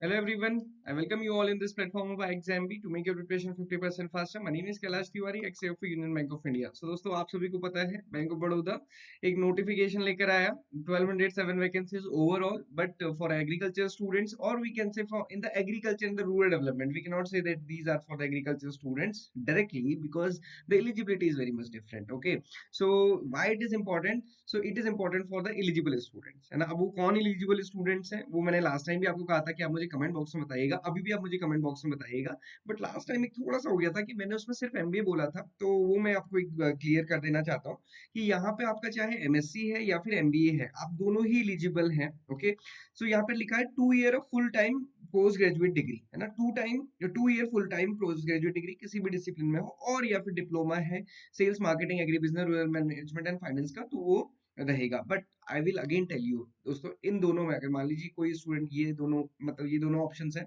Hello everyone, I welcome you all in this platform of iExamB to make your preparation 50% faster. My name is Kailash Tiwari, ex-CFO Union Bank of India. So दोस्तों आप सभी को पता है bank of Baroda एक notification लेकर आया 1207 vacancies overall but for agriculture students और we can say for in the agriculture in the rural development we can not say that these are for the agriculture students directly because the eligibility is very much different. Okay, so why it is important? So it is important for the eligible students है ना. अब वो कौन eligible students हैं वो मैंने last time भी आपको कहा था कि आप मुझे कमेंट बॉक्स में बताइएगा, अभी भी आप मुझे कमेंट बॉक्स में बताइएगा. बट लास्ट टाइम एक थोड़ा सा हो गया था कि मैंने उसमें सिर्फ एमबीए बोला था, तो वो मैं आपको एक क्लियर कर देना चाहता हूँ कि यहाँ पे आपका चाहे एमएससी है या फिर एमबीए है, आप दोनों ही एलिजिबल हैं. ओके, सो यहाँ पे लिखा है 2 year of full time post graduate degree है ना. 2 year full time post graduate degree किसी भी डिसिप्लिन में हो, और या फिर डिप्लोमा है sales marketing agri business rural management and finance का, तो वो रहेगा. But I will again tell you दोस्तों, इन दोनों में अगर मान लीजिए कोई स्टूडेंट ये दोनों मतलब ये दोनों ऑप्शंस हैं,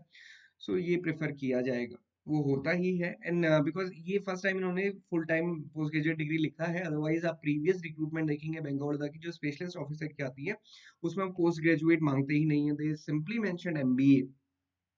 सो ये प्रेफर किया जाएगा, वो होता ही है. एंड बिकॉज ये फर्स्ट टाइम इन्होंने full time post graduate degree लिखा है. अदरवाइज आप प्रीवियस रिक्रूटमेंट देखेंगे बैंक ऑफ बड़ौदा की जो स्पेशलिस्ट ऑफिसर की आती है, उसमें पोस्ट ग्रेजुएट मांगते ही नहीं है, they simply mention MBA.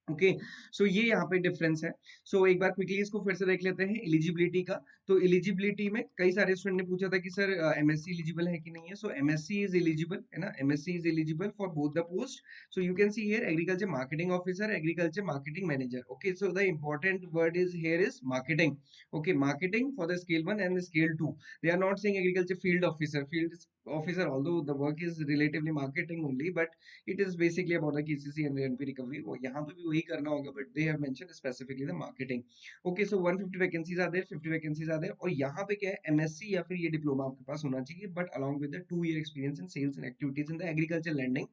Okay, so ये यहाँ पे डिफरेंस है. सो एक बार क्विकली इसको फिर से देख लेते हैं एलिजिबिलिटी का. तो एलिजिबिलिटी में कई सारे स्टूडेंट ने पूछा था कि सर एमएससी एलिजिबल है कि नहीं है. सो एमएससी इज एलिजिबल है ना, MSc is eligible for both the post. So you can see here agriculture marketing officer, agriculture marketing manager. Okay, so the important word is here is marketing. Okay, marketing for the scale 1 and scale 2. They are not saying agriculture field officer. Field officer, although the work is relatively marketing only, but it is basically about the KCC and the NP recovery. वो यहाँ पे भी वही करना होगा, but they have mentioned specifically the marketing. Okay, so 150 vacancies are there, 50 vacancies are there, और यहाँ पे क्या है MSc या फिर ये डिप्लोमा आपके पास होना चाहिए, but along with the 2 year experience in sales and activities in the agriculture lending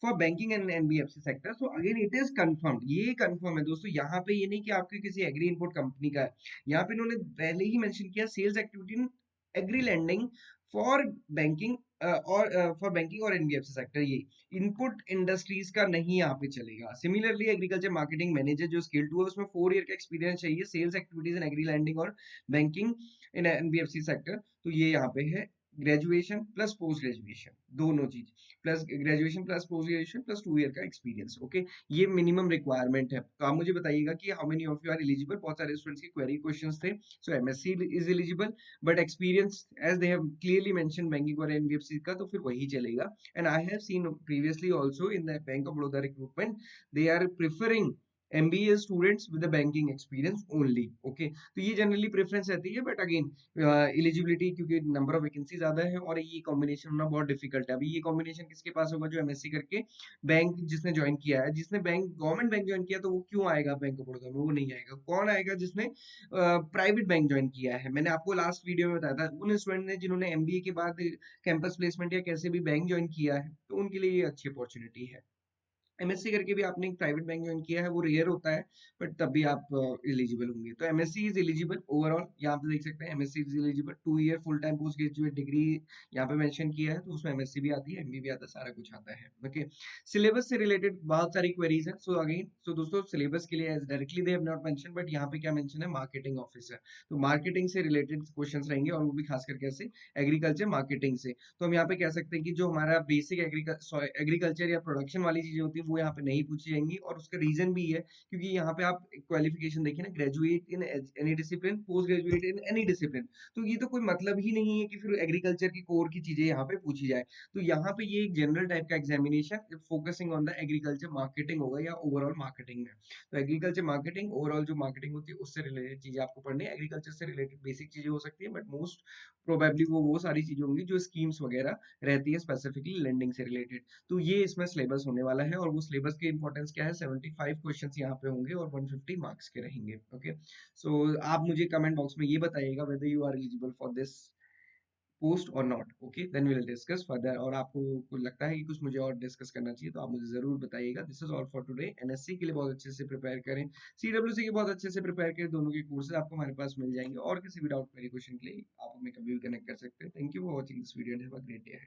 for banking and NBFC sector. So again it is confirmed, ये confirm है दोस्तों. यहाँ पे ये नहीं कि आपकी किसी एग्री इनपुट कंपनी का है, यहाँ पे इन्होंने पहले ही मेंशन किया sales activity in agri lending for banking और फॉर बैंकिंग और एनबीएफसी सेक्टर. ये इनपुट इंडस्ट्रीज का नहीं यहाँ पे चलेगा. सिमिलरली एग्रीकल्चर मार्केटिंग मैनेजर जो स्केल 2 है उसमें 4 ईयर का एक्सपीरियंस चाहिए sales activities in agri lending और बैंकिंग इन एनबीएफसी सेक्टर. तो ये यहाँ पे है ग्रेजुएशन प्लस पोस्ट ग्रेजुएशन, दोनों चीज plus graduation plus post graduation plus 2 year का एक्सपीरियंस. ओके, ये मिनिमम रिक्वायरमेंट है. तो आप मुझे बताइएगा कि how many of you are eligible. बहुत सारे स्टूडेंट्स की क्वेरी क्वेश्चंस थे. So MSc is eligible but experience as they have clearly mention banking और एनबीएफसी का, तो फिर वही चलेगा. And I have seen previously also in the bank of Baroda recruitment they are preferring MBA students with the banking experience only. Okay, तो ये generally preference रहती है. बट अगेन एलिजिबिलिटी क्योंकि नंबर ऑफ वैकेंसी ज्यादा है और ये कॉम्बिनेशन होना बहुत डिफिकल्ट है. अभी ये कॉम्बिनेशन किसके पास होगा? जो एमएससी करके बैंक जिसने ज्वाइन किया है, जिसने बैंक गवर्नमेंट बैंक ज्वाइन किया, तो वो क्यों आएगा बैंक ऑफ बड़ौदा में? वो नहीं आएगा. कौन आएगा? जिसने प्राइवेट बैंक ज्वाइन किया है. मैंने आपको लास्ट वीडियो में बताया था उन स्टूडेंट ने जिन्होंने एमबीए के बाद कैंपस प्लेसमेंट या कैसे भी बैंक ज्वाइन किया है, तो उनके लिए ये अच्छी अपॉर्चुनिटी है. एमएससी करके भी आपने एक प्राइवेट बैंक ज्वाइन किया है, वो रेयर होता है, बट तब भी आप एलिजिबल होंगे. तो एमएससी इज एलिजिबल ओवरऑल. यहाँ पे देख सकते हैं MSc is eligible 2 year full time post graduate degree यहाँ पे मेंशन किया है, तो उसमें एमएससी भी आती है, एमबी भी आता है, सारा कुछ आता है. ओके, सिलेबस से रिलेटेड बहुत सारी क्वेरीज हैं. सो अगेन सो दोस्तों सिलेबस के लिए directly they have not mention, but यहाँ पे क्या मेंशन है? Marketing officer. तो मार्केटिंग से रिलेटेड क्वेश्चंस रहेंगे, और वो भी खास करके ऐसे एग्रीकल्चर मार्केटिंग से. तो हम यहाँ पे कह सकते हैं कि जो हमारा बेसिक एग्रीकल्चर या प्रोडक्शन वाली चीजें होती है वो यहाँ पे नहीं पूछी जाएंगी. और उसका रीजन भी है क्योंकि यहाँ पे आप क्वालिफिकेशन देखिए ना, graduate in any discipline, post graduate in any discipline. तो ये तो कोई मतलब ही नहीं है कि फिर एग्रीकल्चर की कोर की चीजें यहाँ पे पूछी जाए. तो यहाँ पे ये एक जनरल टाइप का examination focusing on the agriculture marketing होगा या ओवरऑल मार्केटिंग में. तो एग्रीकल्चर मार्केटिंग ओवरऑल जो मार्केटिंग होती है उससे रिलेटेड चीजें आपको पढ़नी है. एग्रीकल्चर से रिलेटेड बेसिक चीजें हो सकती है, बट मोस्ट प्रोबेबली वो सारी चीजें होंगी जो स्कीम्स वगैरह रहती है स्पेसिफिकली लेंडिंग से रिलेटेड. तो ये इसमें सिलेबस होने वाला है, और वो सिलेबस की इंपॉर्टेंस क्या है? 75 क्वेश्चंस यहाँ पे होंगे और 150 मार्क्स के रहेंगे. ओके, सो आप मुझे कमेंट बॉक्स में ये बताइएगा whether you are eligible for this post और not. Okay, then we will discuss further. और आपको कुछ लगता है कि कुछ मुझे और डिस्कस करना चाहिए, तो आप मुझे जरूर बताइएगा. This is all for today. NSC के लिए बहुत अच्छे से प्रिपेयर करें, सीडब्ल्यूसी के बहुत अच्छे से प्रिपेयर करें. दोनों के कोर्सेज आपको हमारे पास मिल जाएंगे, और किसी भी डाउट मेरे क्वेश्चन के लिए आप हमें कभी भी कनेक्ट कर सकते हैं. Thank you for watching this video and have a great day.